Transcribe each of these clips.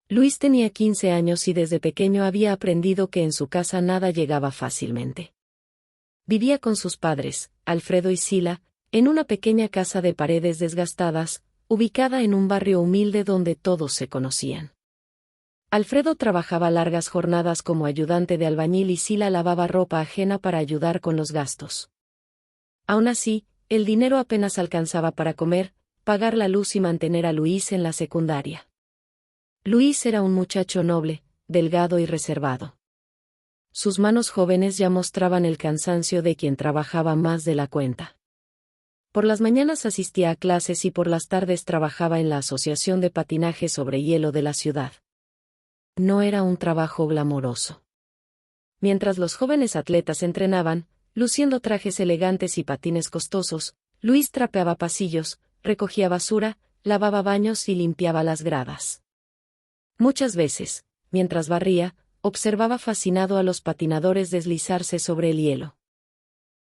Luis tenía 15 años y desde pequeño había aprendido que en su casa nada llegaba fácilmente. Vivía con sus padres, Alfredo y Sila, en una pequeña casa de paredes desgastadas, ubicada en un barrio humilde donde todos se conocían. Alfredo trabajaba largas jornadas como ayudante de albañil y Sila lavaba ropa ajena para ayudar con los gastos. Aún así, el dinero apenas alcanzaba para comer, pagar la luz y mantener a Luis en la secundaria. Luis era un muchacho noble, delgado y reservado. Sus manos jóvenes ya mostraban el cansancio de quien trabajaba más de la cuenta. Por las mañanas asistía a clases y por las tardes trabajaba en la Asociación de Patinaje sobre Hielo de la ciudad. No era un trabajo glamoroso. Mientras los jóvenes atletas entrenaban, luciendo trajes elegantes y patines costosos, Luis trapeaba pasillos, recogía basura, lavaba baños y limpiaba las gradas. Muchas veces, mientras barría, observaba fascinado a los patinadores deslizarse sobre el hielo.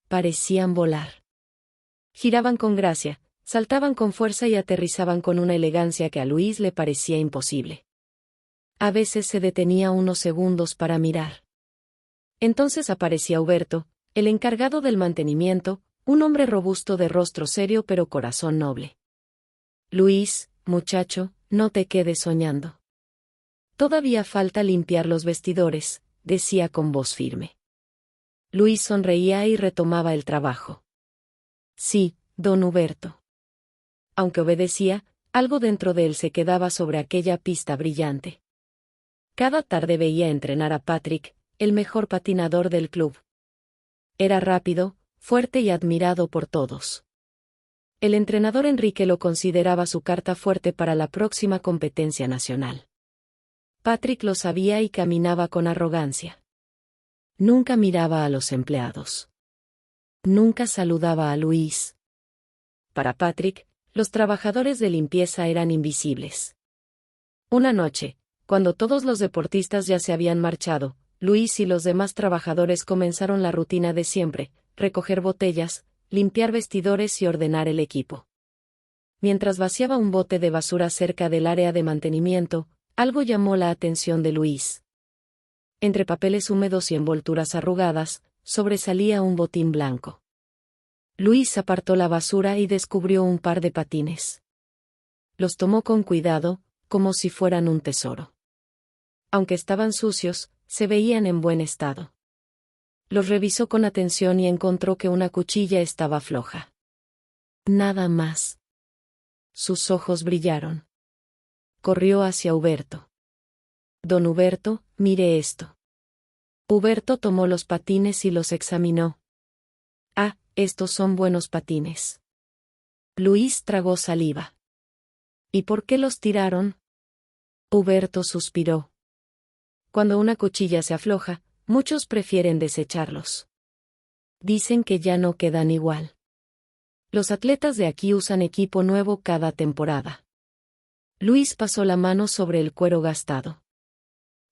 Parecían volar. Giraban con gracia, saltaban con fuerza y aterrizaban con una elegancia que a Luis le parecía imposible. A veces se detenía unos segundos para mirar. Entonces aparecía Huberto, el encargado del mantenimiento, un hombre robusto de rostro serio pero corazón noble. Luis, muchacho, no te quedes soñando. Todavía falta limpiar los vestidores, decía con voz firme. Luis sonreía y retomaba el trabajo. Sí, don Huberto. Aunque obedecía, algo dentro de él se quedaba sobre aquella pista brillante. Cada tarde veía entrenar a Patrick, el mejor patinador del club. Era rápido, fuerte y admirado por todos. El entrenador Enrique lo consideraba su carta fuerte para la próxima competencia nacional. Patrick lo sabía y caminaba con arrogancia. Nunca miraba a los empleados. Nunca saludaba a Luis. Para Patrick, los trabajadores de limpieza eran invisibles. Una noche, cuando todos los deportistas ya se habían marchado, Luis y los demás trabajadores comenzaron la rutina de siempre: recoger botellas, limpiar vestidores y ordenar el equipo. Mientras vaciaba un bote de basura cerca del área de mantenimiento, algo llamó la atención de Luis. Entre papeles húmedos y envolturas arrugadas, sobresalía un botín blanco. Luis apartó la basura y descubrió un par de patines. Los tomó con cuidado, como si fueran un tesoro. Aunque estaban sucios, se veían en buen estado. Los revisó con atención y encontró que una cuchilla estaba floja. Nada más. Sus ojos brillaron. Corrió hacia Huberto. Don Huberto, mire esto. Huberto tomó los patines y los examinó. Ah, estos son buenos patines. Luis tragó saliva. ¿Y por qué los tiraron? Huberto suspiró. Cuando una cuchilla se afloja, muchos prefieren desecharlos. Dicen que ya no quedan igual. Los atletas de aquí usan equipo nuevo cada temporada. Luis pasó la mano sobre el cuero gastado.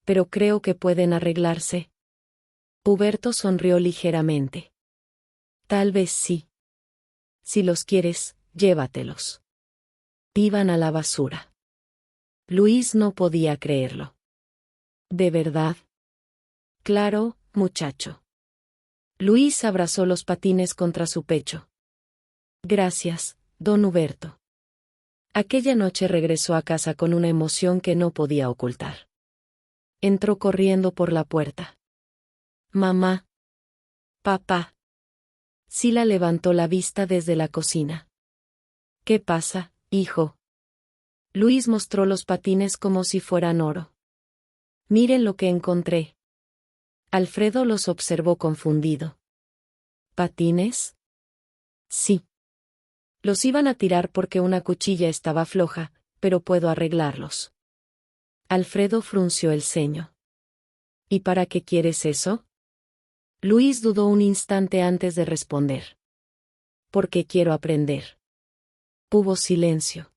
Pero creo que pueden arreglarse. Huberto sonrió ligeramente. Tal vez sí. Si los quieres, llévatelos. Iban a la basura. Luis no podía creerlo. ¿De verdad? Claro, muchacho. Luis abrazó los patines contra su pecho. Gracias, don Huberto. Aquella noche regresó a casa con una emoción que no podía ocultar. Entró corriendo por la puerta. Mamá. Papá. Sila levantó la vista desde la cocina. ¿Qué pasa, hijo? Luis mostró los patines como si fueran oro. Miren lo que encontré. Alfredo los observó confundido. ¿Patines? Sí. Los iban a tirar porque una cuchilla estaba floja, pero puedo arreglarlos. Alfredo frunció el ceño. ¿Y para qué quieres eso? Luis dudó un instante antes de responder. Porque quiero aprender. Hubo silencio.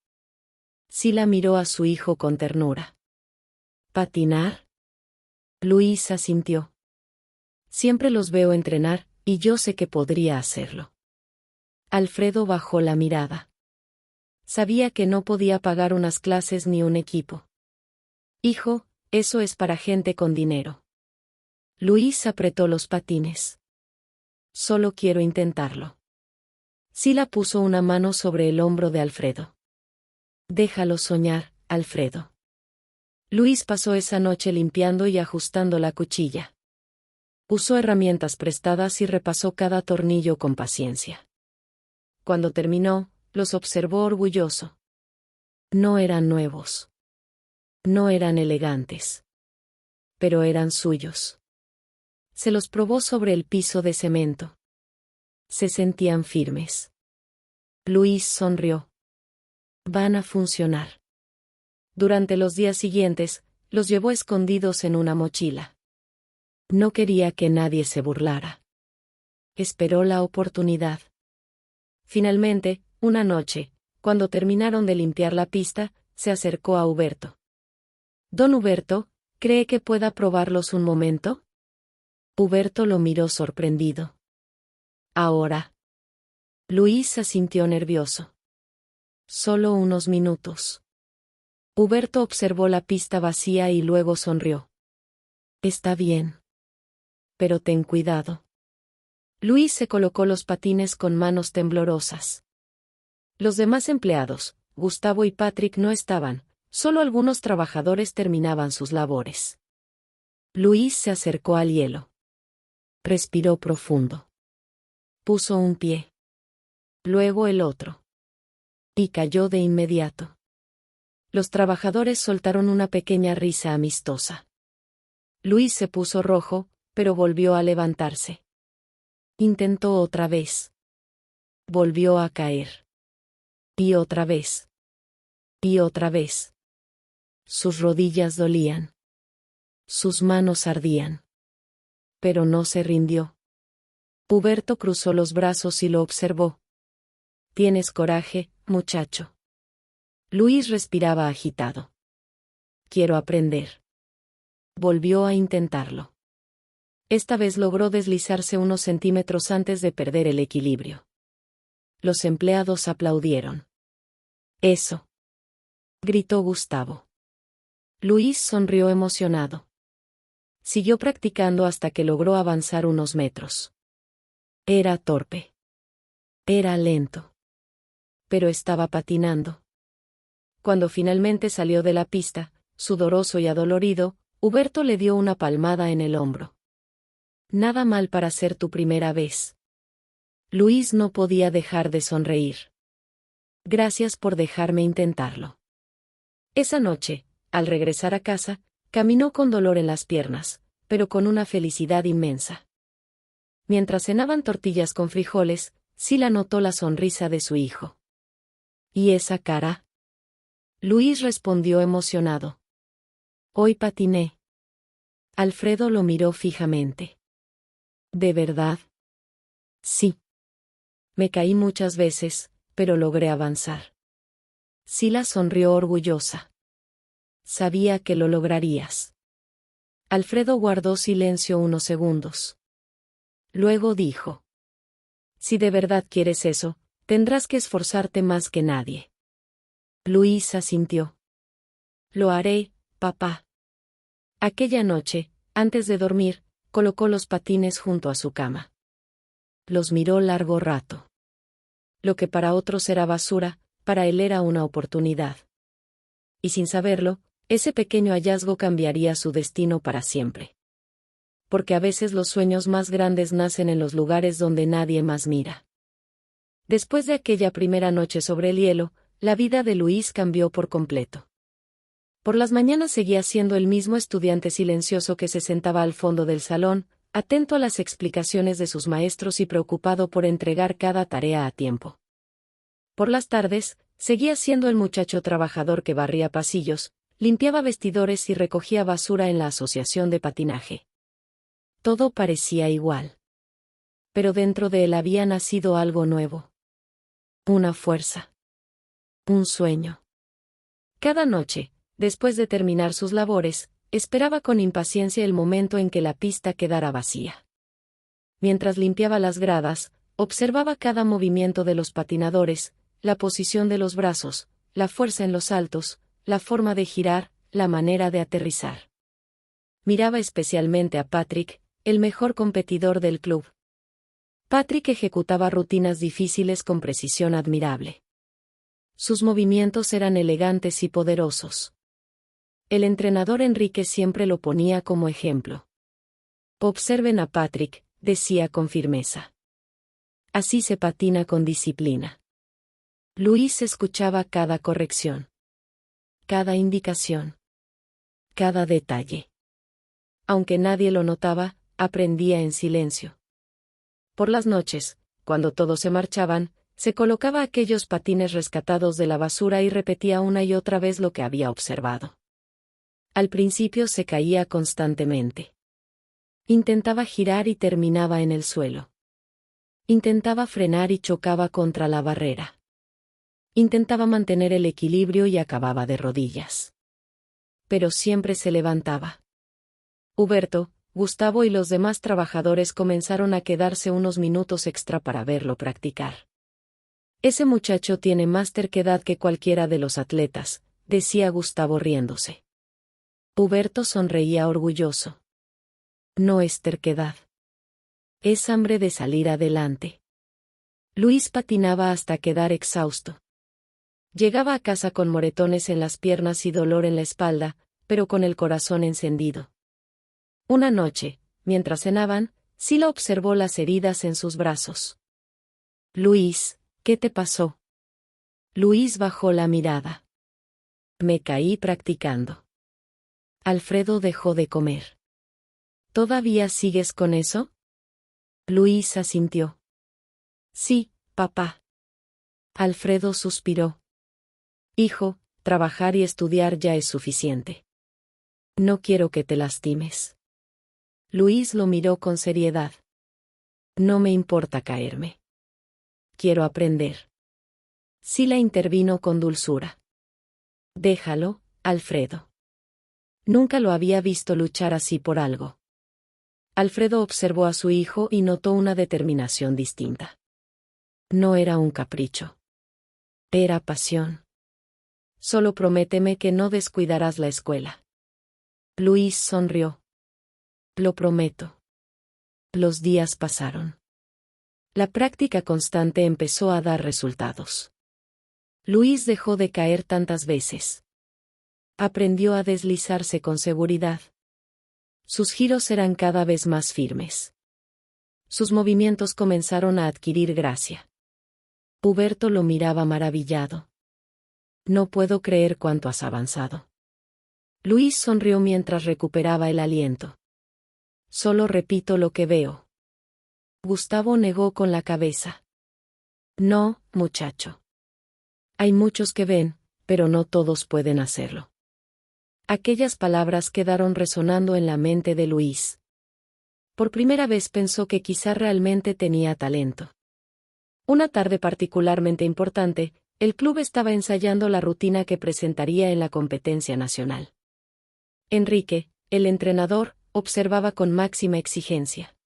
Sila miró a su hijo con ternura. ¿Patinar? Luis asintió. Siempre los veo entrenar, y yo sé que podría hacerlo. Alfredo bajó la mirada. Sabía que no podía pagar unas clases ni un equipo. Hijo, eso es para gente con dinero. Luis apretó los patines. Solo quiero intentarlo. Sila puso una mano sobre el hombro de Alfredo. Déjalo soñar, Alfredo. Luis pasó esa noche limpiando y ajustando la cuchilla. Usó herramientas prestadas y repasó cada tornillo con paciencia. Cuando terminó, los observó orgulloso. No eran nuevos. No eran elegantes. Pero eran suyos. Se los probó sobre el piso de cemento. Se sentían firmes. Luis sonrió. Van a funcionar. Durante los días siguientes, los llevó escondidos en una mochila. No quería que nadie se burlara. Esperó la oportunidad. Finalmente, una noche, cuando terminaron de limpiar la pista, se acercó a Huberto. Don Huberto, ¿cree que pueda probarlos un momento? Huberto lo miró sorprendido. Ahora. Luis asintió nervioso. Solo unos minutos. Huberto observó la pista vacía y luego sonrió. Está bien. Pero ten cuidado. Luis se colocó los patines con manos temblorosas. Los demás empleados, Gustavo y Patrick, no estaban, solo algunos trabajadores terminaban sus labores. Luis se acercó al hielo. Respiró profundo. Puso un pie. Luego el otro. Y cayó de inmediato. Los trabajadores soltaron una pequeña risa amistosa. Luis se puso rojo, pero volvió a levantarse. Intentó otra vez. Volvió a caer. Y otra vez. Y otra vez. Sus rodillas dolían. Sus manos ardían. Pero no se rindió. Huberto cruzó los brazos y lo observó. Tienes coraje, muchacho. Luis respiraba agitado. Quiero aprender. Volvió a intentarlo. Esta vez logró deslizarse unos centímetros antes de perder el equilibrio. Los empleados aplaudieron. Eso. Gritó Gustavo. Luis sonrió emocionado. Siguió practicando hasta que logró avanzar unos metros. Era torpe. Era lento. Pero estaba patinando. Cuando finalmente salió de la pista, sudoroso y adolorido, Huberto le dio una palmada en el hombro. Nada mal para ser tu primera vez. Luis no podía dejar de sonreír. Gracias por dejarme intentarlo. Esa noche, al regresar a casa, caminó con dolor en las piernas, pero con una felicidad inmensa. Mientras cenaban tortillas con frijoles, Sila notó la sonrisa de su hijo. ¿Y esa cara? Luis respondió emocionado. Hoy patiné. Alfredo lo miró fijamente. ¿De verdad? Sí. Me caí muchas veces, pero logré avanzar. Sila sonrió orgullosa. Sabía que lo lograrías. Alfredo guardó silencio unos segundos. Luego dijo. Si de verdad quieres eso, tendrás que esforzarte más que nadie. Luis asintió. Lo haré, papá. Aquella noche, antes de dormir, colocó los patines junto a su cama. Los miró largo rato. Lo que para otros era basura, para él era una oportunidad. Y sin saberlo, ese pequeño hallazgo cambiaría su destino para siempre. Porque a veces los sueños más grandes nacen en los lugares donde nadie más mira. Después de aquella primera noche sobre el hielo, la vida de Luis cambió por completo. Por las mañanas seguía siendo el mismo estudiante silencioso que se sentaba al fondo del salón, atento a las explicaciones de sus maestros y preocupado por entregar cada tarea a tiempo. Por las tardes, seguía siendo el muchacho trabajador que barría pasillos, limpiaba vestidores y recogía basura en la asociación de patinaje. Todo parecía igual. Pero dentro de él había nacido algo nuevo. Una fuerza. Un sueño. Cada noche, después de terminar sus labores, esperaba con impaciencia el momento en que la pista quedara vacía. Mientras limpiaba las gradas, observaba cada movimiento de los patinadores, la posición de los brazos, la fuerza en los saltos, la forma de girar, la manera de aterrizar. Miraba especialmente a Patrick, el mejor competidor del club. Patrick ejecutaba rutinas difíciles con precisión admirable. Sus movimientos eran elegantes y poderosos. El entrenador Enrique siempre lo ponía como ejemplo. Observen a Patrick, decía con firmeza. Así se patina con disciplina. Luis escuchaba cada corrección, cada indicación, cada detalle. Aunque nadie lo notaba, aprendía en silencio. Por las noches, cuando todos se marchaban, se colocaba aquellos patines rescatados de la basura y repetía una y otra vez lo que había observado. Al principio se caía constantemente. Intentaba girar y terminaba en el suelo. Intentaba frenar y chocaba contra la barrera. Intentaba mantener el equilibrio y acababa de rodillas. Pero siempre se levantaba. Huberto, Gustavo y los demás trabajadores comenzaron a quedarse unos minutos extra para verlo practicar. Ese muchacho tiene más terquedad que cualquiera de los atletas, decía Gustavo riéndose. Huberto sonreía orgulloso. No es terquedad. Es hambre de salir adelante. Luis patinaba hasta quedar exhausto. Llegaba a casa con moretones en las piernas y dolor en la espalda, pero con el corazón encendido. Una noche, mientras cenaban, Sila observó las heridas en sus brazos. Luis, ¿qué te pasó? Luis bajó la mirada. Me caí practicando. Alfredo dejó de comer. ¿Todavía sigues con eso? Luis asintió. Sí, papá. Alfredo suspiró. Hijo, trabajar y estudiar ya es suficiente. No quiero que te lastimes. Luis lo miró con seriedad. No me importa caerme. Quiero aprender. Sila intervino con dulzura. Déjalo, Alfredo. Nunca lo había visto luchar así por algo. Alfredo observó a su hijo y notó una determinación distinta. No era un capricho. Era pasión. Solo prométeme que no descuidarás la escuela. Luis sonrió. Lo prometo. Los días pasaron. La práctica constante empezó a dar resultados. Luis dejó de caer tantas veces. Aprendió a deslizarse con seguridad. Sus giros eran cada vez más firmes. Sus movimientos comenzaron a adquirir gracia. Huberto lo miraba maravillado. No puedo creer cuánto has avanzado. Luis sonrió mientras recuperaba el aliento. Solo repito lo que veo. Gustavo negó con la cabeza. No, muchacho. Hay muchos que ven, pero no todos pueden hacerlo. Aquellas palabras quedaron resonando en la mente de Luis. Por primera vez pensó que quizá realmente tenía talento. Una tarde particularmente importante, el club estaba ensayando la rutina que presentaría en la competencia nacional. Enrique, el entrenador, observaba con máxima exigencia.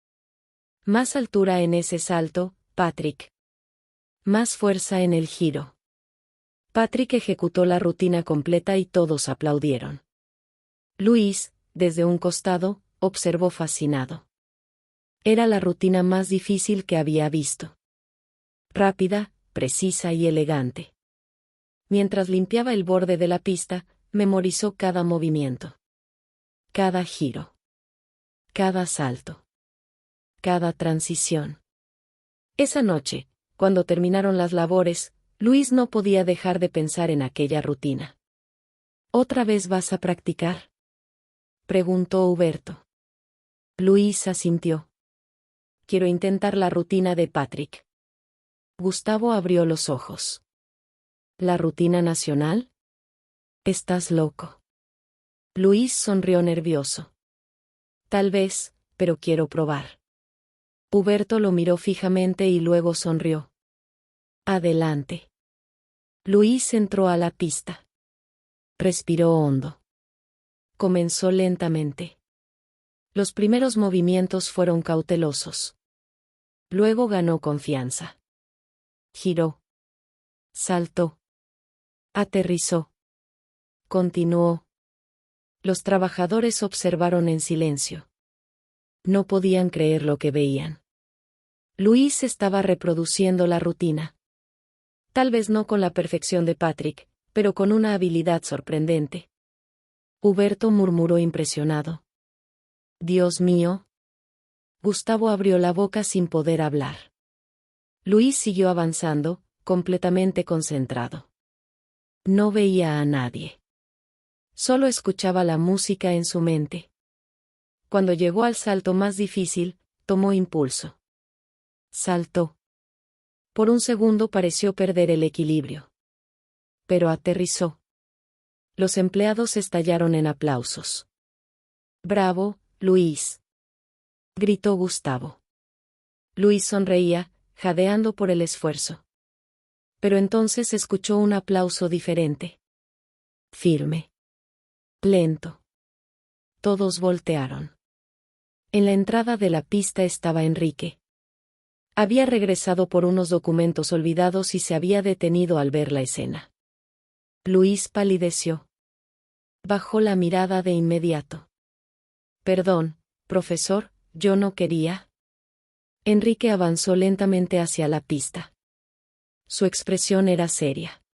Más altura en ese salto, Patrick. Más fuerza en el giro. Patrick ejecutó la rutina completa y todos aplaudieron. Luis, desde un costado, observó fascinado. Era la rutina más difícil que había visto. Rápida, precisa y elegante. Mientras limpiaba el borde de la pista, memorizó cada movimiento. Cada giro. Cada salto. Cada transición. Esa noche, cuando terminaron las labores, Luis no podía dejar de pensar en aquella rutina. ¿Otra vez vas a practicar?, preguntó Huberto. Luis asintió. Quiero intentar la rutina de Patrick. Gustavo abrió los ojos. ¿La rutina nacional? Estás loco. Luis sonrió nervioso. Tal vez, pero quiero probar. Huberto lo miró fijamente y luego sonrió. Adelante. Luis entró a la pista. Respiró hondo. Comenzó lentamente. Los primeros movimientos fueron cautelosos. Luego ganó confianza. Giró. Saltó. Aterrizó. Continuó. Los trabajadores observaron en silencio. No podían creer lo que veían. Luis estaba reproduciendo la rutina. Tal vez no con la perfección de Patrick, pero con una habilidad sorprendente. Huberto murmuró impresionado. «Dios mío». Gustavo abrió la boca sin poder hablar. Luis siguió avanzando, completamente concentrado. No veía a nadie. Solo escuchaba la música en su mente. Cuando llegó al salto más difícil, tomó impulso. Saltó. Por un segundo pareció perder el equilibrio. Pero aterrizó. Los empleados estallaron en aplausos. «Bravo, Luis», gritó Gustavo. Luis sonreía, jadeando por el esfuerzo. Pero entonces escuchó un aplauso diferente. Firme. Lento. Todos voltearon. En la entrada de la pista estaba Enrique. Había regresado por unos documentos olvidados y se había detenido al ver la escena. Luis palideció. Bajó la mirada de inmediato. «Perdón, profesor, yo no quería». Enrique avanzó lentamente hacia la pista. Su expresión era seria.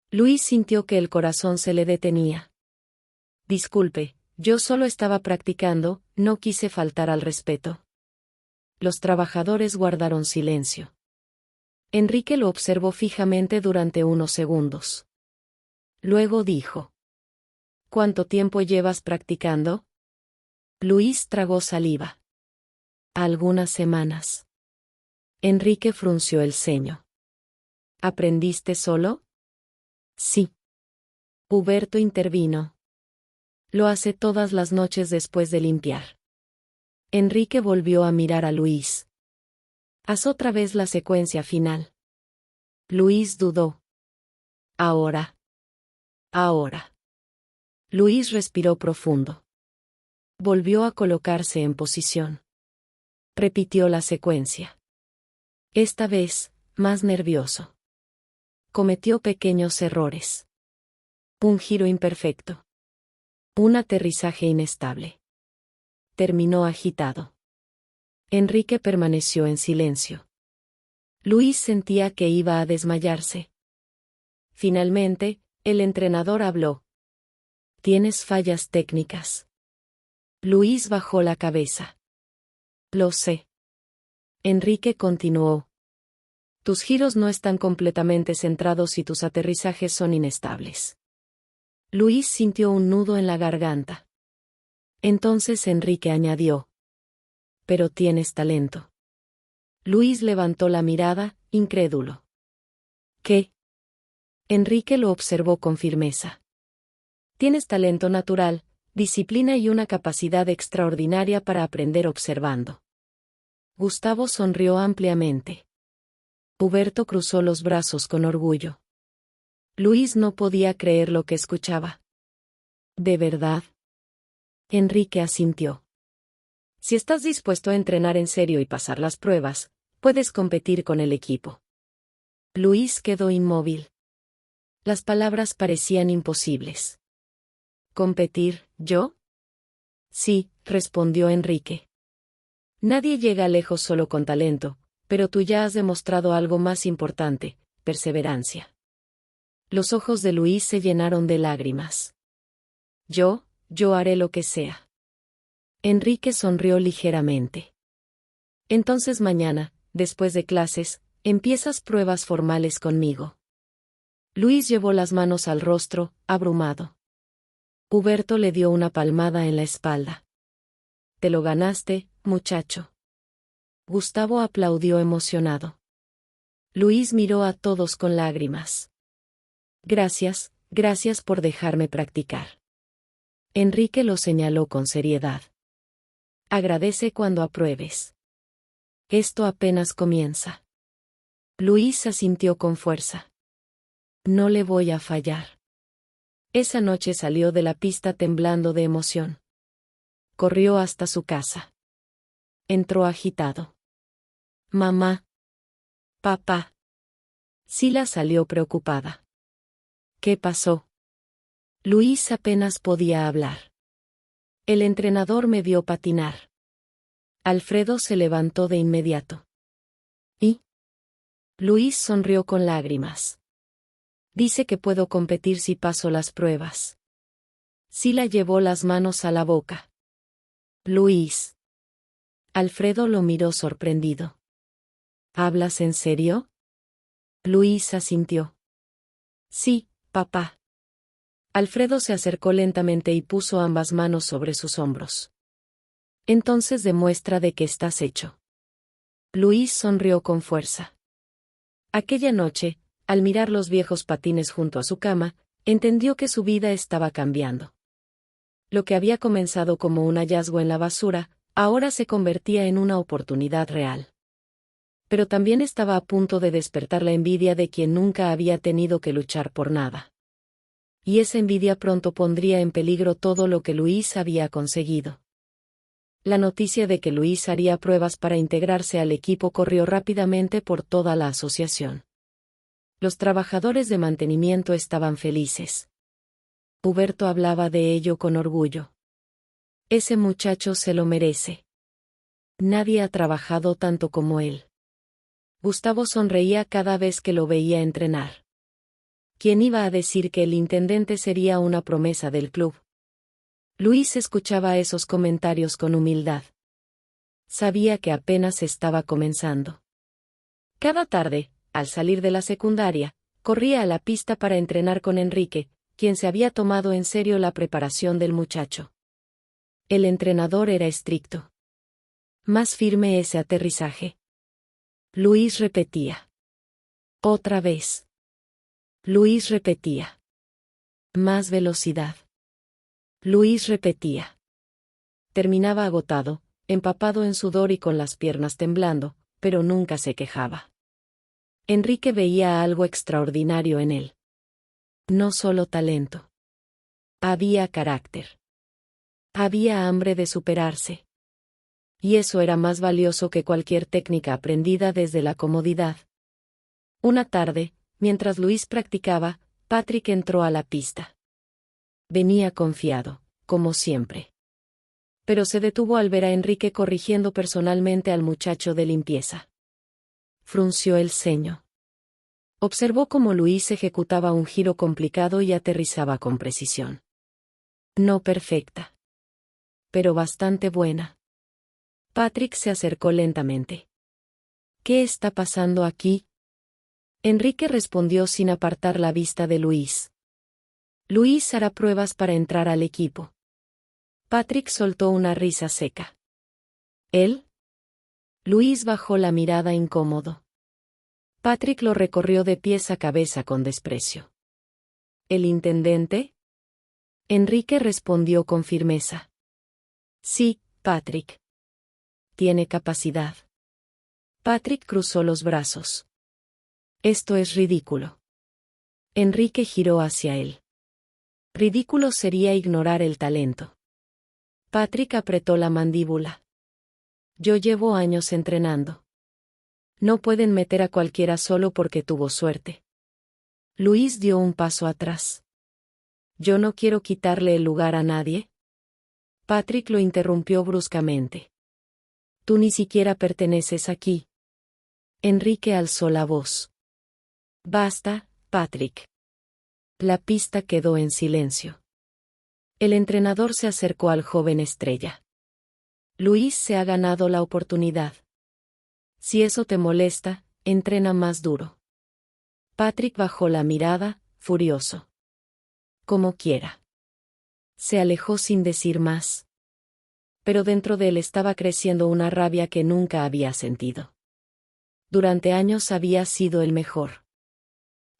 Luis sintió que el corazón se le detenía. «Disculpe, yo solo estaba practicando, no quise faltar al respeto». Los trabajadores guardaron silencio. Enrique lo observó fijamente durante unos segundos. Luego dijo: «¿Cuánto tiempo llevas practicando?» Luis tragó saliva. «Algunas semanas». Enrique frunció el ceño. «¿Aprendiste solo?» «Sí». Huberto intervino. «Lo hace todas las noches después de limpiar». Enrique volvió a mirar a Luis. «Haz otra vez la secuencia final». Luis dudó. «Ahora. Ahora». Luis respiró profundo. Volvió a colocarse en posición. Repitió la secuencia. Esta vez, más nervioso. Cometió pequeños errores. Un giro imperfecto. Un aterrizaje inestable. Terminó agitado. Enrique permaneció en silencio. Luis sentía que iba a desmayarse. Finalmente, el entrenador habló. «Tienes fallas técnicas». Luis bajó la cabeza. «Lo sé». Enrique continuó. «Tus giros no están completamente centrados y tus aterrizajes son inestables». Luis sintió un nudo en la garganta. Entonces Enrique añadió: «Pero tienes talento». Luis levantó la mirada, incrédulo. «¿Qué?» Enrique lo observó con firmeza. «Tienes talento natural, disciplina y una capacidad extraordinaria para aprender observando». Gustavo sonrió ampliamente. Huberto cruzó los brazos con orgullo. Luis no podía creer lo que escuchaba. «¿De verdad?» Enrique asintió. «Si estás dispuesto a entrenar en serio y pasar las pruebas, puedes competir con el equipo». Luis quedó inmóvil. Las palabras parecían imposibles. «¿Competir, yo?» «Sí», respondió Enrique. «Nadie llega lejos solo con talento, pero tú ya has demostrado algo más importante: perseverancia». Los ojos de Luis se llenaron de lágrimas. Yo haré lo que sea». Enrique sonrió ligeramente. «Entonces mañana, después de clases, empiezas pruebas formales conmigo». Luis llevó las manos al rostro, abrumado. Huberto le dio una palmada en la espalda. «Te lo ganaste, muchacho». Gustavo aplaudió emocionado. Luis miró a todos con lágrimas. «Gracias, gracias por dejarme practicar». Enrique lo señaló con seriedad. «Agradece cuando apruebes. Esto apenas comienza». Luis asintió con fuerza. «No le voy a fallar». Esa noche salió de la pista temblando de emoción. Corrió hasta su casa. Entró agitado. «Mamá. Papá». Sila salió preocupada. «¿Qué pasó?» Luis apenas podía hablar. El entrenador me vio patinar. Alfredo se levantó de inmediato. ¿Y? Luis sonrió con lágrimas. Dice que puedo competir si paso las pruebas. Sila llevó las manos a la boca. Luis. Alfredo lo miró sorprendido. ¿Hablas en serio? Luis asintió. Sí, papá. Alfredo se acercó lentamente y puso ambas manos sobre sus hombros. Entonces demuestra de qué estás hecho. Luis sonrió con fuerza. Aquella noche, al mirar los viejos patines junto a su cama, entendió que su vida estaba cambiando. Lo que había comenzado como un hallazgo en la basura, ahora se convertía en una oportunidad real. Pero también estaba a punto de despertar la envidia de quien nunca había tenido que luchar por nada. Y esa envidia pronto pondría en peligro todo lo que Luis había conseguido. La noticia de que Luis haría pruebas para integrarse al equipo corrió rápidamente por toda la asociación. Los trabajadores de mantenimiento estaban felices. Huberto hablaba de ello con orgullo. Ese muchacho se lo merece. Nadie ha trabajado tanto como él. Gustavo sonreía cada vez que lo veía entrenar. ¿Quién iba a decir que el intendente sería una promesa del club? Luis escuchaba esos comentarios con humildad. Sabía que apenas estaba comenzando. Cada tarde, al salir de la secundaria, corría a la pista para entrenar con Enrique, quien se había tomado en serio la preparación del muchacho. El entrenador era estricto. Más firme ese aterrizaje. Luis repetía. Otra vez. Luis repetía. Más velocidad. Luis repetía. Terminaba agotado, empapado en sudor y con las piernas temblando, pero nunca se quejaba. Enrique veía algo extraordinario en él. No solo talento. Había carácter. Había hambre de superarse. Y eso era más valioso que cualquier técnica aprendida desde la comodidad. Una tarde, mientras Luis practicaba, Patrick entró a la pista. Venía confiado, como siempre. Pero se detuvo al ver a Enrique corrigiendo personalmente al muchacho de limpieza. Frunció el ceño. Observó cómo Luis ejecutaba un giro complicado y aterrizaba con precisión. No perfecta. Pero bastante buena. Patrick se acercó lentamente. ¿Qué está pasando aquí? Enrique respondió sin apartar la vista de Luis. Luis hará pruebas para entrar al equipo. Patrick soltó una risa seca. ¿Él? Luis bajó la mirada incómodo. Patrick lo recorrió de pies a cabeza con desprecio. ¿El intendente? Enrique respondió con firmeza. Sí, Patrick. Tiene capacidad. Patrick cruzó los brazos. Esto es ridículo. Enrique giró hacia él. Ridículo sería ignorar el talento. Patrick apretó la mandíbula. Yo llevo años entrenando. No pueden meter a cualquiera solo porque tuvo suerte. Luis dio un paso atrás. Yo no quiero quitarle el lugar a nadie. Patrick lo interrumpió bruscamente. Tú ni siquiera perteneces aquí. Enrique alzó la voz. Basta, Patrick. La pista quedó en silencio. El entrenador se acercó al joven estrella. Luis se ha ganado la oportunidad. Si eso te molesta, entrena más duro. Patrick bajó la mirada, furioso. Como quiera. Se alejó sin decir más. Pero dentro de él estaba creciendo una rabia que nunca había sentido. Durante años había sido el mejor.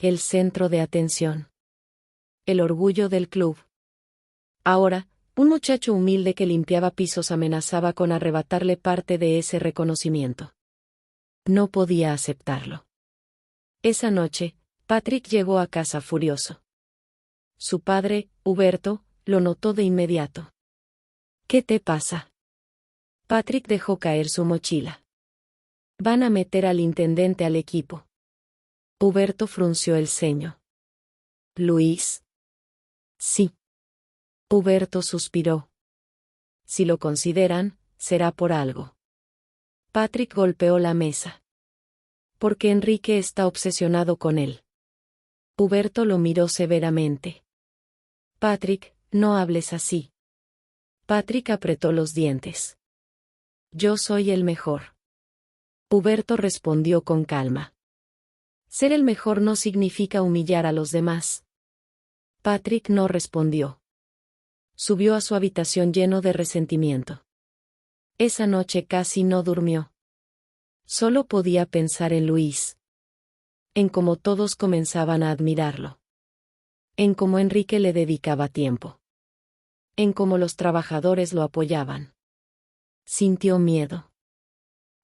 El centro de atención. El orgullo del club. Ahora, un muchacho humilde que limpiaba pisos amenazaba con arrebatarle parte de ese reconocimiento. No podía aceptarlo. Esa noche, Patrick llegó a casa furioso. Su padre, Huberto, lo notó de inmediato. ¿Qué te pasa? Patrick dejó caer su mochila. Van a meter al intendente al equipo. Huberto frunció el ceño. ¿Luis? Sí. Huberto suspiró. Si lo consideran, será por algo. Patrick golpeó la mesa. Porque Enrique está obsesionado con él. Huberto lo miró severamente. Patrick, no hables así. Patrick apretó los dientes. Yo soy el mejor. Huberto respondió con calma. Ser el mejor no significa humillar a los demás. Patrick no respondió. Subió a su habitación lleno de resentimiento. Esa noche casi no durmió. Solo podía pensar en Luis. En cómo todos comenzaban a admirarlo. En cómo Enrique le dedicaba tiempo. En cómo los trabajadores lo apoyaban. Sintió miedo.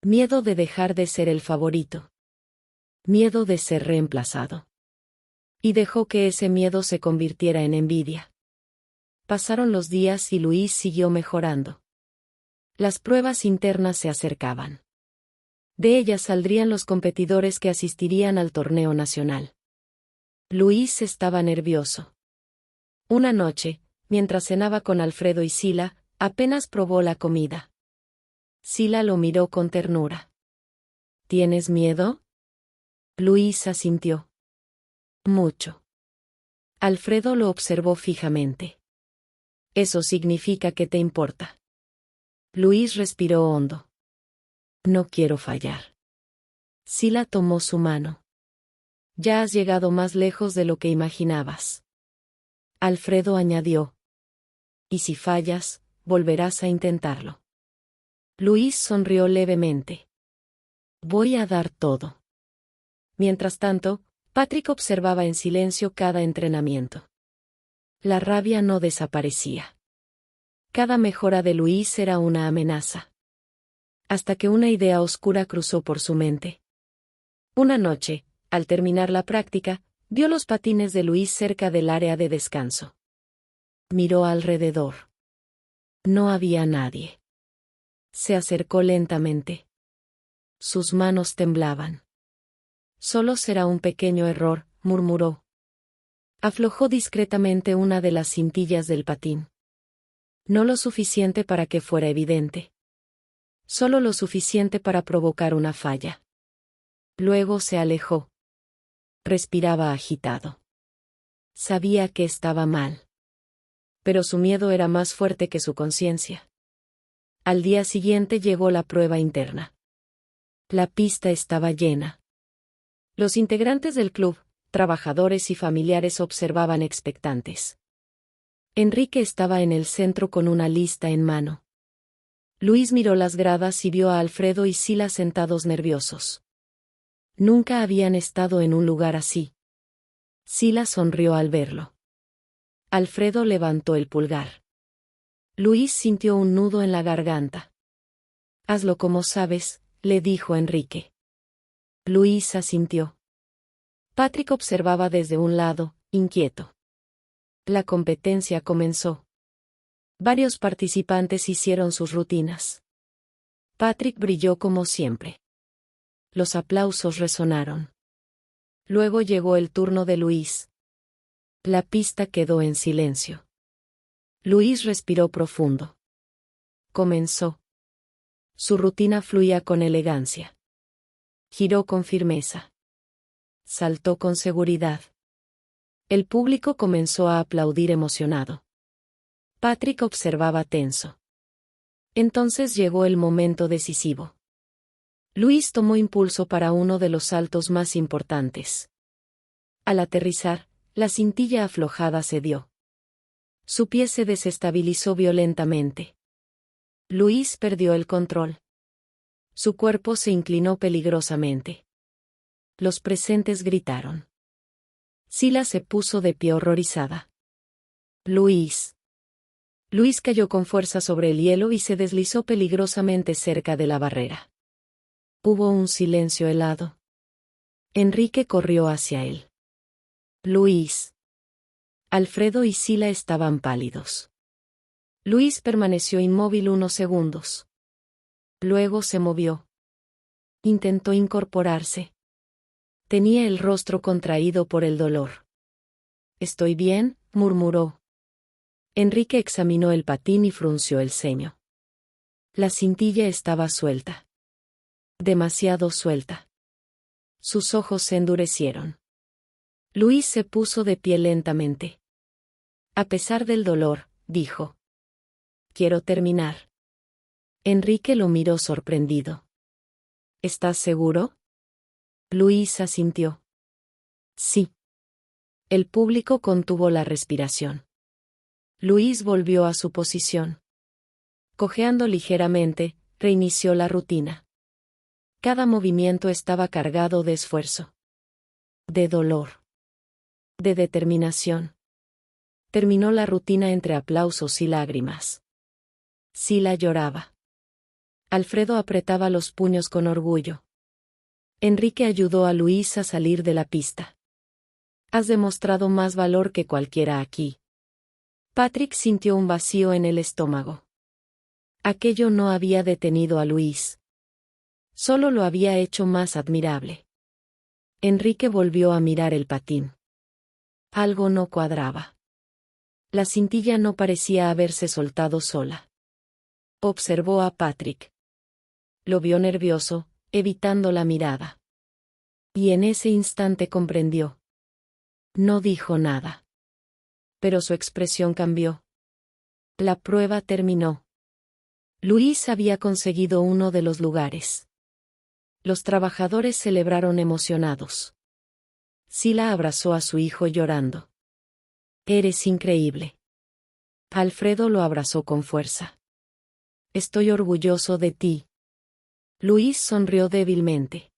Miedo de dejar de ser el favorito. Miedo de ser reemplazado. Y dejó que ese miedo se convirtiera en envidia. Pasaron los días y Luis siguió mejorando. Las pruebas internas se acercaban. De ellas saldrían los competidores que asistirían al torneo nacional. Luis estaba nervioso. Una noche, mientras cenaba con Alfredo y Sila, apenas probó la comida. Sila lo miró con ternura. ¿Tienes miedo? Luis asintió. Mucho. Alfredo lo observó fijamente. Eso significa que te importa. Luis respiró hondo. No quiero fallar. Sila tomó su mano. Ya has llegado más lejos de lo que imaginabas. Alfredo añadió. Y si fallas, volverás a intentarlo. Luis sonrió levemente. Voy a dar todo. Mientras tanto, Patrick observaba en silencio cada entrenamiento. La rabia no desaparecía. Cada mejora de Luis era una amenaza. Hasta que una idea oscura cruzó por su mente. Una noche, al terminar la práctica, vio los patines de Luis cerca del área de descanso. Miró alrededor. No había nadie. Se acercó lentamente. Sus manos temblaban. Solo será un pequeño error, murmuró. Aflojó discretamente una de las cintillas del patín. No lo suficiente para que fuera evidente. Solo lo suficiente para provocar una falla. Luego se alejó. Respiraba agitado. Sabía que estaba mal. Pero su miedo era más fuerte que su conciencia. Al día siguiente llegó la prueba interna. La pista estaba llena. Los integrantes del club, trabajadores y familiares observaban expectantes. Enrique estaba en el centro con una lista en mano. Luis miró las gradas y vio a Alfredo y Sila sentados nerviosos. Nunca habían estado en un lugar así. Sila sonrió al verlo. Alfredo levantó el pulgar. Luis sintió un nudo en la garganta. Hazlo como sabes, le dijo Enrique. Luis asintió. Patrick observaba desde un lado, inquieto. La competencia comenzó. Varios participantes hicieron sus rutinas. Patrick brilló como siempre. Los aplausos resonaron. Luego llegó el turno de Luis. La pista quedó en silencio. Luis respiró profundo. Comenzó. Su rutina fluía con elegancia. Giró con firmeza. Saltó con seguridad. El público comenzó a aplaudir emocionado. Patrick observaba tenso. Entonces llegó el momento decisivo. Luis tomó impulso para uno de los saltos más importantes. Al aterrizar, la cintilla aflojada cedió. Su pie se desestabilizó violentamente. Luis perdió el control. Su cuerpo se inclinó peligrosamente. Los presentes gritaron. Sila se puso de pie horrorizada. Luis. Luis cayó con fuerza sobre el hielo y se deslizó peligrosamente cerca de la barrera. Hubo un silencio helado. Enrique corrió hacia él. Luis. Alfredo y Sila estaban pálidos. Luis permaneció inmóvil unos segundos. Luego se movió. Intentó incorporarse. Tenía el rostro contraído por el dolor. «¿Estoy bien?», murmuró. Enrique examinó el patín y frunció el ceño. La cintilla estaba suelta. Demasiado suelta. Sus ojos se endurecieron. Luis se puso de pie lentamente. A pesar del dolor, dijo. Quiero terminar. Enrique lo miró sorprendido. ¿Estás seguro? Luis asintió. Sí. El público contuvo la respiración. Luis volvió a su posición. Cojeando ligeramente, reinició la rutina. Cada movimiento estaba cargado de esfuerzo. De dolor. De determinación. Terminó la rutina entre aplausos y lágrimas. Sila lloraba. Alfredo apretaba los puños con orgullo. Enrique ayudó a Luis a salir de la pista. Has demostrado más valor que cualquiera aquí. Patrick sintió un vacío en el estómago. Aquello no había detenido a Luis. Solo lo había hecho más admirable. Enrique volvió a mirar el patín. Algo no cuadraba. La cintilla no parecía haberse soltado sola. Observó a Patrick. Lo vio nervioso, evitando la mirada. Y en ese instante comprendió. No dijo nada. Pero su expresión cambió. La prueba terminó. Luis había conseguido uno de los lugares. Los trabajadores celebraron emocionados. Sila abrazó a su hijo llorando. Eres increíble. Alfredo lo abrazó con fuerza. Estoy orgulloso de ti. Luis sonrió débilmente.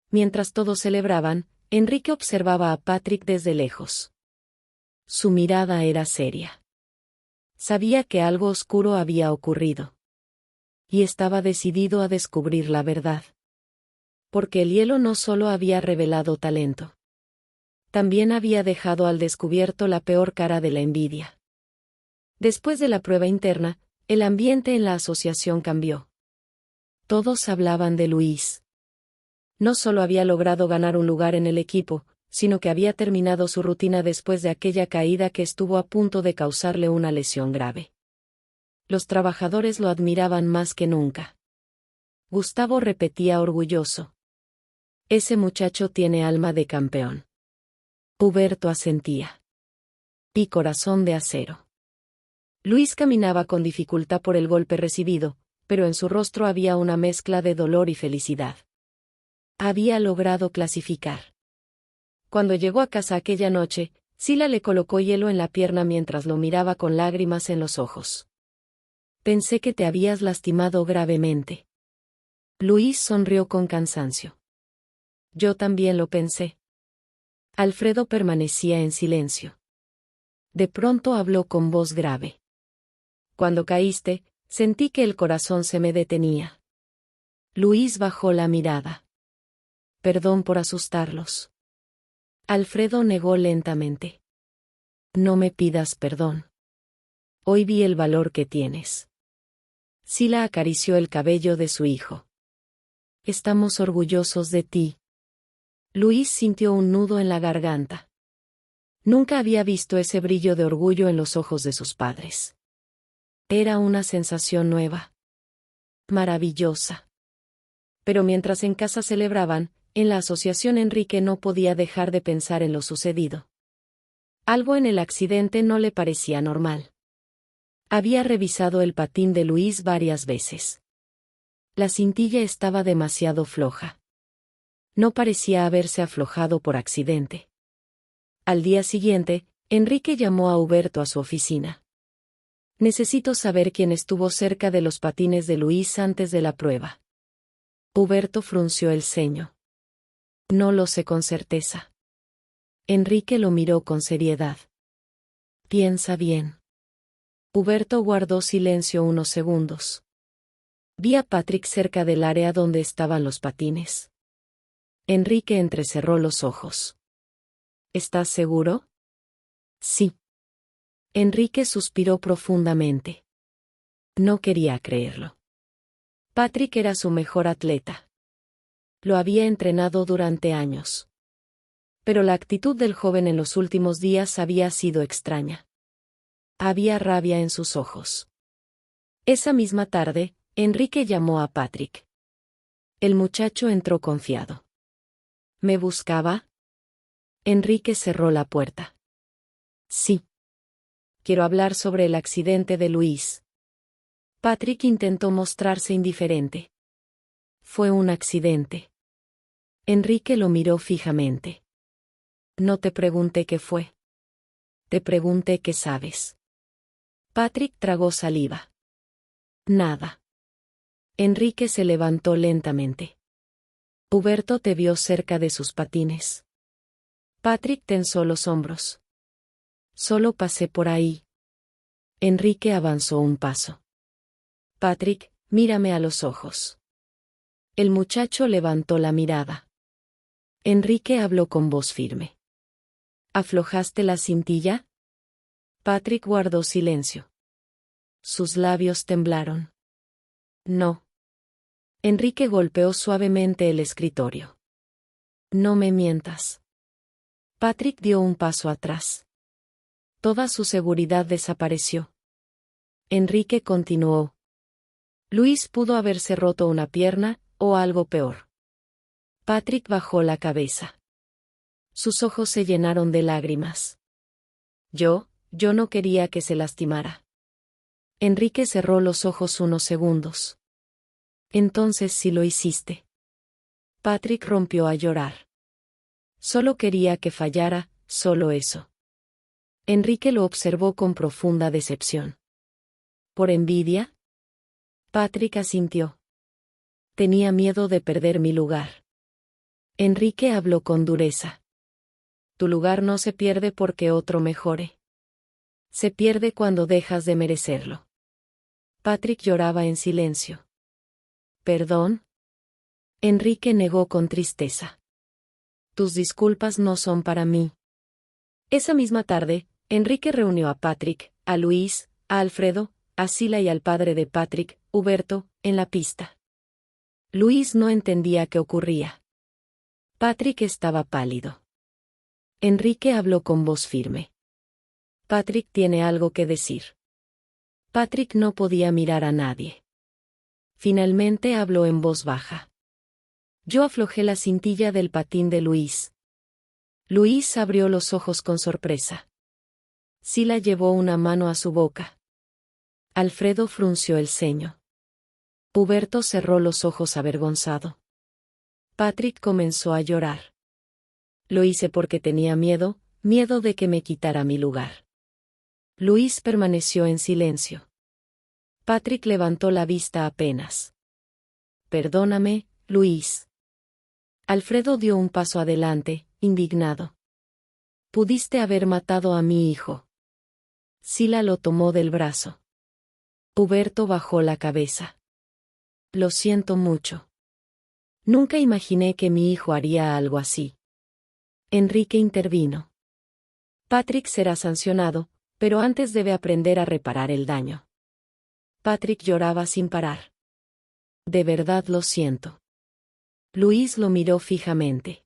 Mientras todos celebraban, Enrique observaba a Patrick desde lejos. Su mirada era seria. Sabía que algo oscuro había ocurrido. Y estaba decidido a descubrir la verdad. Porque el hielo no solo había revelado talento. También había dejado al descubierto la peor cara de la envidia. Después de la prueba interna, el ambiente en la asociación cambió. Todos hablaban de Luis. No solo había logrado ganar un lugar en el equipo, sino que había terminado su rutina después de aquella caída que estuvo a punto de causarle una lesión grave. Los trabajadores lo admiraban más que nunca. Gustavo repetía orgulloso. Ese muchacho tiene alma de campeón. Huberto asentía. Y corazón de acero. Luis caminaba con dificultad por el golpe recibido, pero en su rostro había una mezcla de dolor y felicidad. Había logrado clasificar. Cuando llegó a casa aquella noche, Sila le colocó hielo en la pierna mientras lo miraba con lágrimas en los ojos. Pensé que te habías lastimado gravemente. Luis sonrió con cansancio. Yo también lo pensé. Alfredo permanecía en silencio. De pronto habló con voz grave. Cuando caíste, sentí que el corazón se me detenía. Luis bajó la mirada. Perdón por asustarlos. Alfredo negó lentamente. No me pidas perdón. Hoy vi el valor que tienes. Sila acarició el cabello de su hijo. Estamos orgullosos de ti. Luis sintió un nudo en la garganta. Nunca había visto ese brillo de orgullo en los ojos de sus padres. Era una sensación nueva. Maravillosa. Pero mientras en casa celebraban, en la asociación Enrique no podía dejar de pensar en lo sucedido. Algo en el accidente no le parecía normal. Había revisado el patín de Luis varias veces. La cintilla estaba demasiado floja. No parecía haberse aflojado por accidente. Al día siguiente, Enrique llamó a Huberto a su oficina. Necesito saber quién estuvo cerca de los patines de Luis antes de la prueba. Huberto frunció el ceño. No lo sé con certeza. Enrique lo miró con seriedad. Piensa bien. Huberto guardó silencio unos segundos. Vi a Patrick cerca del área donde estaban los patines. Enrique entrecerró los ojos. ¿Estás seguro? Sí. Enrique suspiró profundamente. No quería creerlo. Patrick era su mejor atleta. Lo había entrenado durante años. Pero la actitud del joven en los últimos días había sido extraña. Había rabia en sus ojos. Esa misma tarde, Enrique llamó a Patrick. El muchacho entró confiado. ¿Me buscaba? Enrique cerró la puerta. Sí. Quiero hablar sobre el accidente de Luis. Patrick intentó mostrarse indiferente. Fue un accidente. Enrique lo miró fijamente. No te pregunté qué fue. Te pregunté qué sabes. Patrick tragó saliva. Nada. Enrique se levantó lentamente. Huberto te vio cerca de sus patines. Patrick tensó los hombros. Solo pasé por ahí. Enrique avanzó un paso. Patrick, mírame a los ojos. El muchacho levantó la mirada. Enrique habló con voz firme. ¿Aflojaste la cintilla? Patrick guardó silencio. Sus labios temblaron. No. Enrique golpeó suavemente el escritorio. No me mientas. Patrick dio un paso atrás. Toda su seguridad desapareció. Enrique continuó. Luis pudo haberse roto una pierna, o algo peor. Patrick bajó la cabeza. Sus ojos se llenaron de lágrimas. Yo no quería que se lastimara. Enrique cerró los ojos unos segundos. Entonces sí lo hiciste. Patrick rompió a llorar. Solo quería que fallara, solo eso. Enrique lo observó con profunda decepción. ¿Por envidia? Patrick asintió. Tenía miedo de perder mi lugar. Enrique habló con dureza. Tu lugar no se pierde porque otro mejore. Se pierde cuando dejas de merecerlo. Patrick lloraba en silencio. ¿Perdón? Enrique negó con tristeza. Tus disculpas no son para mí. Esa misma tarde, Enrique reunió a Patrick, a Luis, a Alfredo, a Sila y al padre de Patrick, Huberto, en la pista. Luis no entendía qué ocurría. Patrick estaba pálido. Enrique habló con voz firme. Patrick tiene algo que decir. Patrick no podía mirar a nadie. Finalmente habló en voz baja. Yo aflojé la cintilla del patín de Luis. Luis abrió los ojos con sorpresa. Sila llevó una mano a su boca. Alfredo frunció el ceño. Huberto cerró los ojos avergonzado. Patrick comenzó a llorar. Lo hice porque tenía miedo de que me quitara mi lugar. Luis permaneció en silencio. Patrick levantó la vista apenas. Perdóname, Luis. Alfredo dio un paso adelante, indignado. Pudiste haber matado a mi hijo. Sila lo tomó del brazo. Huberto bajó la cabeza. Lo siento mucho. Nunca imaginé que mi hijo haría algo así. Enrique intervino. Patrick será sancionado, pero antes debe aprender a reparar el daño. Patrick lloraba sin parar. De verdad lo siento. Luis lo miró fijamente.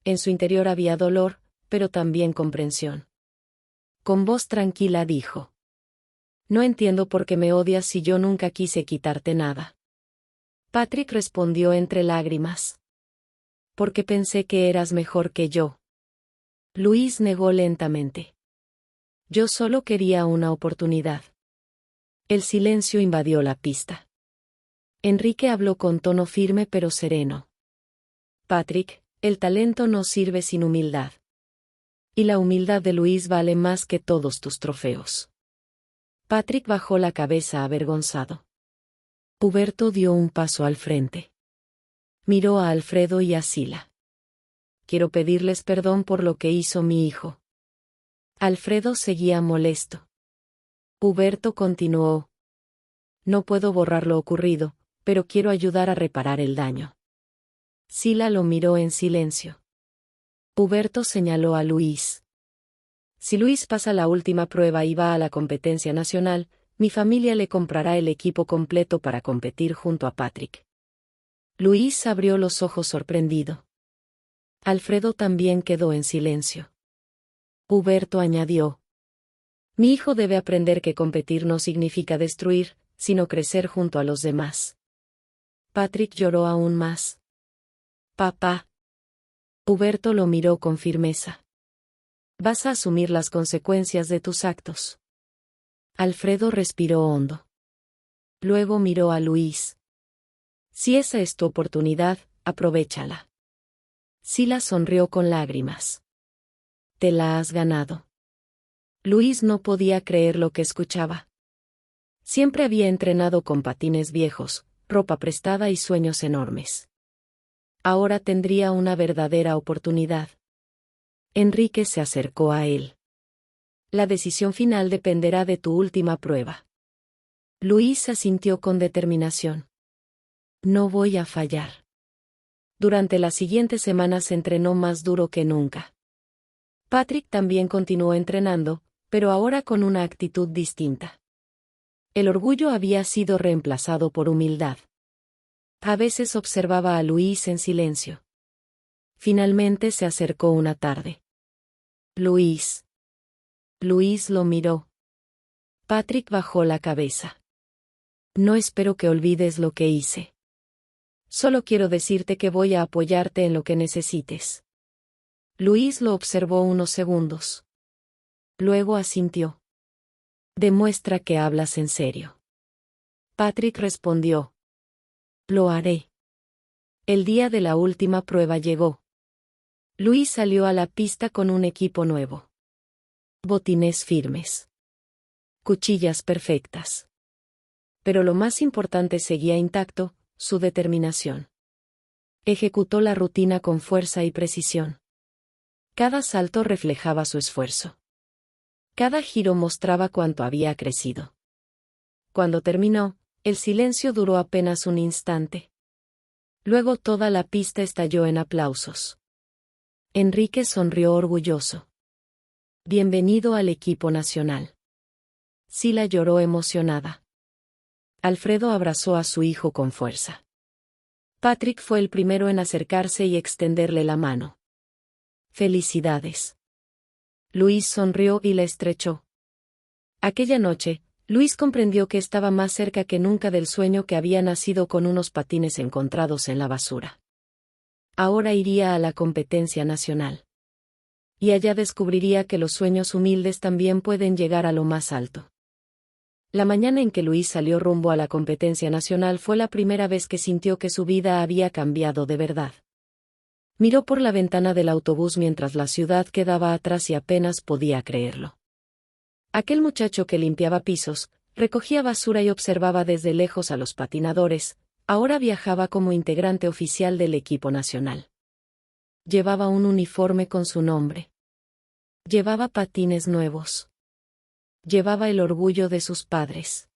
En su interior había dolor, pero también comprensión. Con voz tranquila dijo. No entiendo por qué me odias si yo nunca quise quitarte nada. Patrick respondió entre lágrimas. Porque pensé que eras mejor que yo. Luis negó lentamente. Yo solo quería una oportunidad. El silencio invadió la pista. Enrique habló con tono firme pero sereno. Patrick, el talento no sirve sin humildad. Y la humildad de Luis vale más que todos tus trofeos. Patrick bajó la cabeza avergonzado. Huberto dio un paso al frente. Miró a Alfredo y a Sila. Quiero pedirles perdón por lo que hizo mi hijo. Alfredo seguía molesto. Huberto continuó. No puedo borrar lo ocurrido, pero quiero ayudar a reparar el daño. Sila lo miró en silencio. Huberto señaló a Luis. Si Luis pasa la última prueba y va a la competencia nacional, mi familia le comprará el equipo completo para competir junto a Patrick. Luis abrió los ojos sorprendido. Alfredo también quedó en silencio. Huberto añadió. Mi hijo debe aprender que competir no significa destruir, sino crecer junto a los demás. Patrick lloró aún más. Papá. Huberto lo miró con firmeza. Vas a asumir las consecuencias de tus actos. Alfredo respiró hondo. Luego miró a Luis. Si esa es tu oportunidad, aprovéchala. Sila sonrió con lágrimas. Te la has ganado. Luis no podía creer lo que escuchaba. Siempre había entrenado con patines viejos, ropa prestada y sueños enormes. Ahora tendría una verdadera oportunidad. Enrique se acercó a él. La decisión final dependerá de tu última prueba. Luis asintió con determinación. No voy a fallar. Durante las siguientes semanas entrenó más duro que nunca. Patrick también continuó entrenando, pero ahora con una actitud distinta. El orgullo había sido reemplazado por humildad. A veces observaba a Luis en silencio. Finalmente se acercó una tarde. Luis. Luis lo miró. Patrick bajó la cabeza. No espero que olvides lo que hice. Solo quiero decirte que voy a apoyarte en lo que necesites. Luis lo observó unos segundos. Luego asintió. Demuestra que hablas en serio. Patrick respondió. Lo haré. El día de la última prueba llegó. Luis salió a la pista con un equipo nuevo. Botines firmes. Cuchillas perfectas. Pero lo más importante seguía intacto, su determinación. Ejecutó la rutina con fuerza y precisión. Cada salto reflejaba su esfuerzo. Cada giro mostraba cuánto había crecido. Cuando terminó, el silencio duró apenas un instante. Luego toda la pista estalló en aplausos. Enrique sonrió orgulloso. Bienvenido al equipo nacional. Sila lloró emocionada. Alfredo abrazó a su hijo con fuerza. Patrick fue el primero en acercarse y extenderle la mano. Felicidades. Luis sonrió y la estrechó. Aquella noche, Luis comprendió que estaba más cerca que nunca del sueño que había nacido con unos patines encontrados en la basura. Ahora iría a la competencia nacional. Y allá descubriría que los sueños humildes también pueden llegar a lo más alto. La mañana en que Luis salió rumbo a la competencia nacional fue la primera vez que sintió que su vida había cambiado de verdad. Miró por la ventana del autobús mientras la ciudad quedaba atrás y apenas podía creerlo. Aquel muchacho que limpiaba pisos, recogía basura y observaba desde lejos a los patinadores, ahora viajaba como integrante oficial del equipo nacional. Llevaba un uniforme con su nombre. Llevaba patines nuevos. Llevaba el orgullo de sus padres.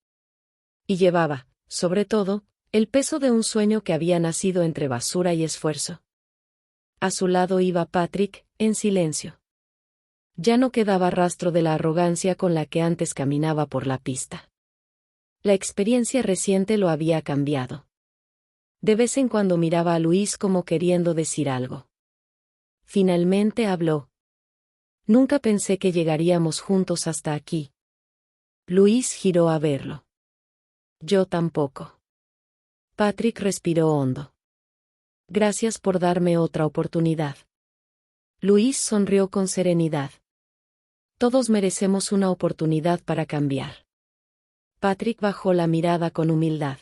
Y llevaba, sobre todo, el peso de un sueño que había nacido entre basura y esfuerzo. A su lado iba Patrick, en silencio. Ya no quedaba rastro de la arrogancia con la que antes caminaba por la pista. La experiencia reciente lo había cambiado. De vez en cuando miraba a Luis como queriendo decir algo. Finalmente habló. Nunca pensé que llegaríamos juntos hasta aquí. Luis giró a verlo. Yo tampoco. Patrick respiró hondo. Gracias por darme otra oportunidad. Luis sonrió con serenidad. Todos merecemos una oportunidad para cambiar. Patrick bajó la mirada con humildad.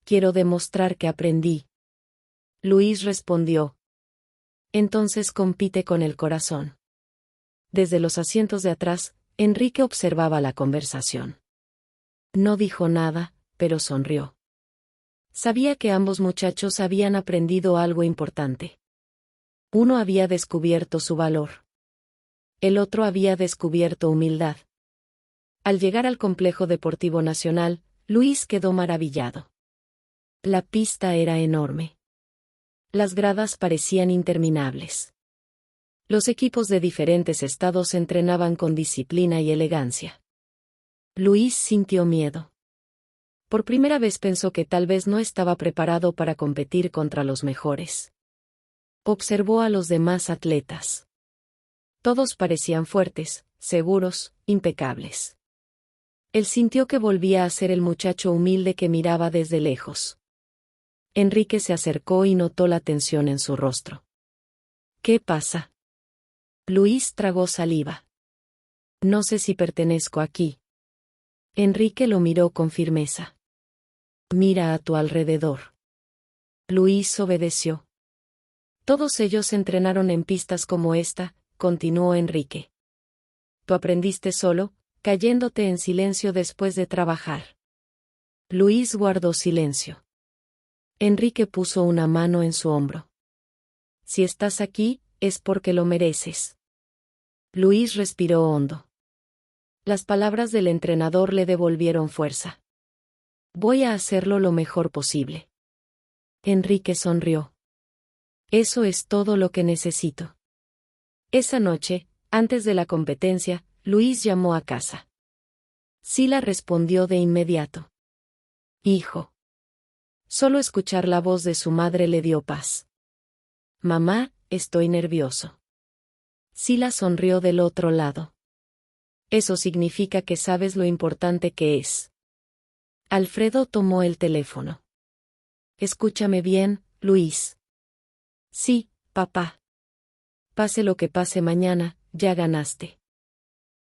Quiero demostrar que aprendí. Luis respondió. Entonces compite con el corazón. Desde los asientos de atrás, Enrique observaba la conversación. No dijo nada, pero sonrió. Sabía que ambos muchachos habían aprendido algo importante. Uno había descubierto su valor. El otro había descubierto humildad. Al llegar al complejo deportivo nacional, Luis quedó maravillado. La pista era enorme. Las gradas parecían interminables. Los equipos de diferentes estados entrenaban con disciplina y elegancia. Luis sintió miedo. Por primera vez pensó que tal vez no estaba preparado para competir contra los mejores. Observó a los demás atletas. Todos parecían fuertes, seguros, impecables. Él sintió que volvía a ser el muchacho humilde que miraba desde lejos. Enrique se acercó y notó la tensión en su rostro. ¿Qué pasa? Luis tragó saliva. No sé si pertenezco aquí. Enrique lo miró con firmeza. Mira a tu alrededor. Luis obedeció. Todos ellos entrenaron en pistas como esta, continuó Enrique. Tú aprendiste solo, cayéndote en silencio después de trabajar. Luis guardó silencio. Enrique puso una mano en su hombro. Si estás aquí, es porque lo mereces. Luis respiró hondo. Las palabras del entrenador le devolvieron fuerza. Voy a hacerlo lo mejor posible. Enrique sonrió. Eso es todo lo que necesito. Esa noche, antes de la competencia, Luis llamó a casa. Sila respondió de inmediato. Hijo. Solo escuchar la voz de su madre le dio paz. Mamá, estoy nervioso. Sila sonrió del otro lado. Eso significa que sabes lo importante que es. Alfredo tomó el teléfono. Escúchame bien, Luis. Sí, papá. Pase lo que pase mañana, ya ganaste.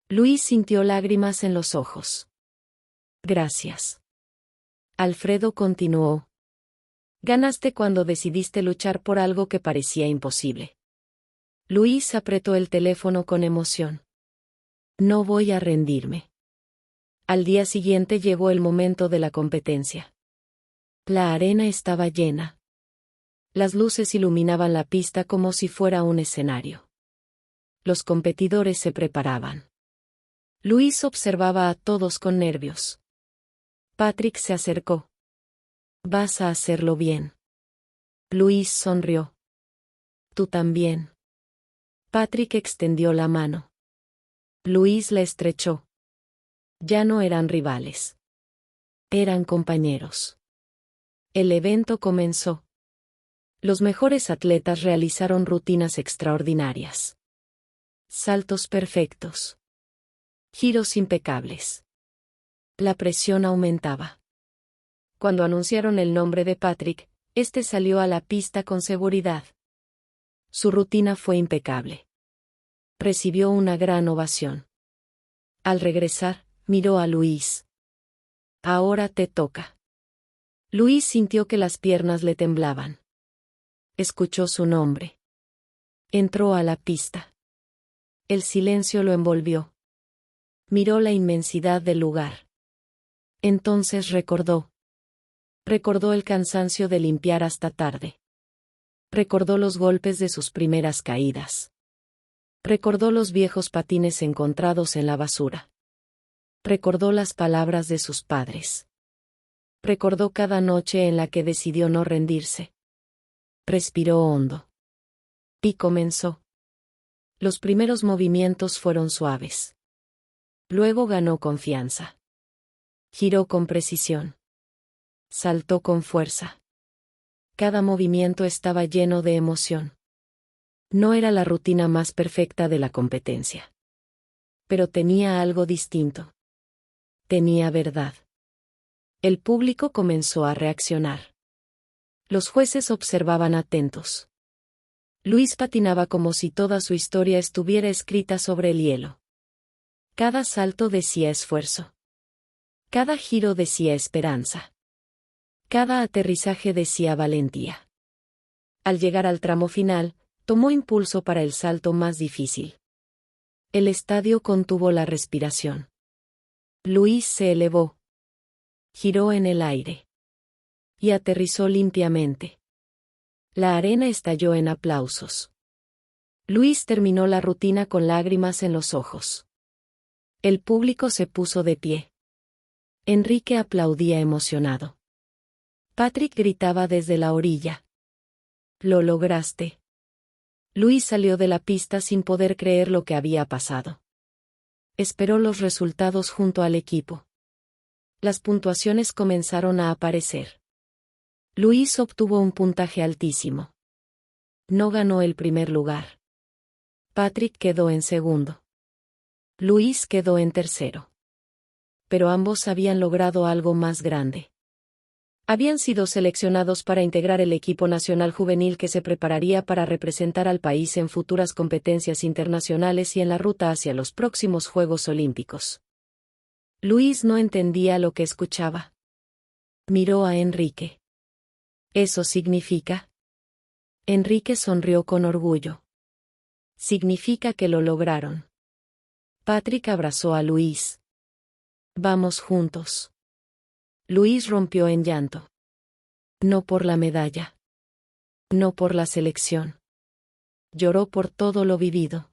Luis sintió lágrimas en los ojos. Gracias. Alfredo continuó. Ganaste cuando decidiste luchar por algo que parecía imposible. Luis apretó el teléfono con emoción. No voy a rendirme. Al día siguiente llegó el momento de la competencia. La arena estaba llena. Las luces iluminaban la pista como si fuera un escenario. Los competidores se preparaban. Luis observaba a todos con nervios. Patrick se acercó. Vas a hacerlo bien. Luis sonrió. Tú también. Patrick extendió la mano. Luis la estrechó. Ya no eran rivales. Eran compañeros. El evento comenzó. Los mejores atletas realizaron rutinas extraordinarias. Saltos perfectos. Giros impecables. La presión aumentaba. Cuando anunciaron el nombre de Patrick, este salió a la pista con seguridad. Su rutina fue impecable. Recibió una gran ovación. Al regresar, miró a Luis. Ahora te toca. Luis sintió que las piernas le temblaban. Escuchó su nombre. Entró a la pista. El silencio lo envolvió. Miró la inmensidad del lugar. Entonces recordó. Recordó el cansancio de limpiar hasta tarde. Recordó los golpes de sus primeras caídas. Recordó los viejos patines encontrados en la basura. Recordó las palabras de sus padres. Recordó cada noche en la que decidió no rendirse. Respiró hondo. Y comenzó. Los primeros movimientos fueron suaves. Luego ganó confianza. Giró con precisión. Saltó con fuerza. Cada movimiento estaba lleno de emoción. No era la rutina más perfecta de la competencia. Pero tenía algo distinto. Tenía verdad. El público comenzó a reaccionar. Los jueces observaban atentos. Luis patinaba como si toda su historia estuviera escrita sobre el hielo. Cada salto decía esfuerzo. Cada giro decía esperanza. Cada aterrizaje decía valentía. Al llegar al tramo final, tomó impulso para el salto más difícil. El estadio contuvo la respiración. Luis se elevó. Giró en el aire. Y aterrizó limpiamente. La arena estalló en aplausos. Luis terminó la rutina con lágrimas en los ojos. El público se puso de pie. Enrique aplaudía emocionado. Patrick gritaba desde la orilla. Lo lograste. Luis salió de la pista sin poder creer lo que había pasado. Esperó los resultados junto al equipo. Las puntuaciones comenzaron a aparecer. Luis obtuvo un puntaje altísimo. No ganó el primer lugar. Patrick quedó en segundo. Luis quedó en tercero. pero ambos habían logrado algo más grande. Habían sido seleccionados para integrar el equipo nacional juvenil que se prepararía para representar al país en futuras competencias internacionales y en la ruta hacia los próximos Juegos Olímpicos. Luis no entendía lo que escuchaba. Miró a Enrique. ¿Eso significa? Enrique sonrió con orgullo. Significa que lo lograron. Patrick abrazó a Luis. Vamos juntos. Luis rompió en llanto. No por la medalla. No por la selección. Lloró por todo lo vivido.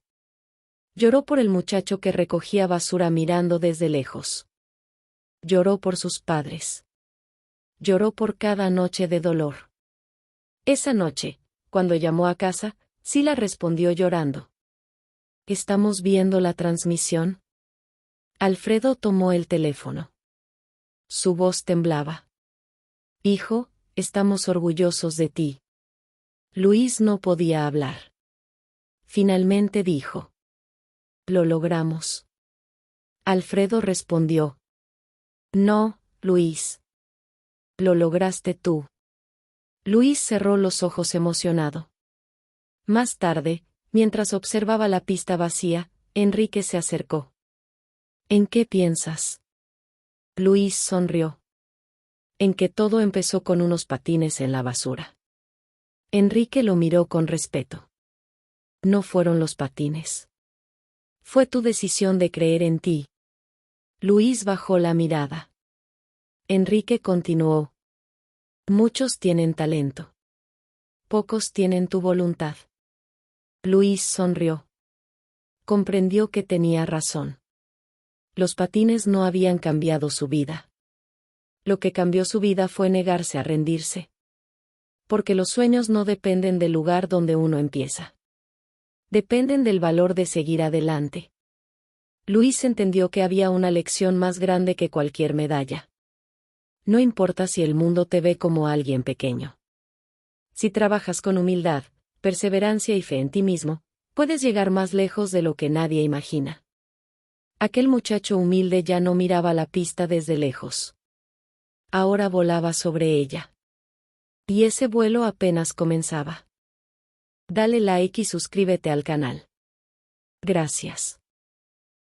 Lloró por el muchacho que recogía basura mirando desde lejos. Lloró por sus padres. Lloró por cada noche de dolor. Esa noche, cuando llamó a casa, Sila respondió llorando. ¿Estamos viendo la transmisión? Alfredo tomó el teléfono. Su voz temblaba. Hijo, estamos orgullosos de ti. Luis no podía hablar. Finalmente dijo. Lo logramos. Alfredo respondió. No, Luis. Lo lograste tú. Luis cerró los ojos emocionado. Más tarde, mientras observaba la pista vacía, Enrique se acercó. ¿En qué piensas? Luis sonrió. En que todo empezó con unos patines en la basura. Enrique lo miró con respeto. No fueron los patines. Fue tu decisión de creer en ti. Luis bajó la mirada. Enrique continuó. Muchos tienen talento. Pocos tienen tu voluntad. Luis sonrió. Comprendió que tenía razón. Los patines no habían cambiado su vida. Lo que cambió su vida fue negarse a rendirse. Porque los sueños no dependen del lugar donde uno empieza. Dependen del valor de seguir adelante. Luis entendió que había una lección más grande que cualquier medalla. No importa si el mundo te ve como alguien pequeño. Si trabajas con humildad, perseverancia y fe en ti mismo, puedes llegar más lejos de lo que nadie imagina. Aquel muchacho humilde ya no miraba la pista desde lejos. Ahora volaba sobre ella. Y ese vuelo apenas comenzaba. Dale like y suscríbete al canal. Gracias.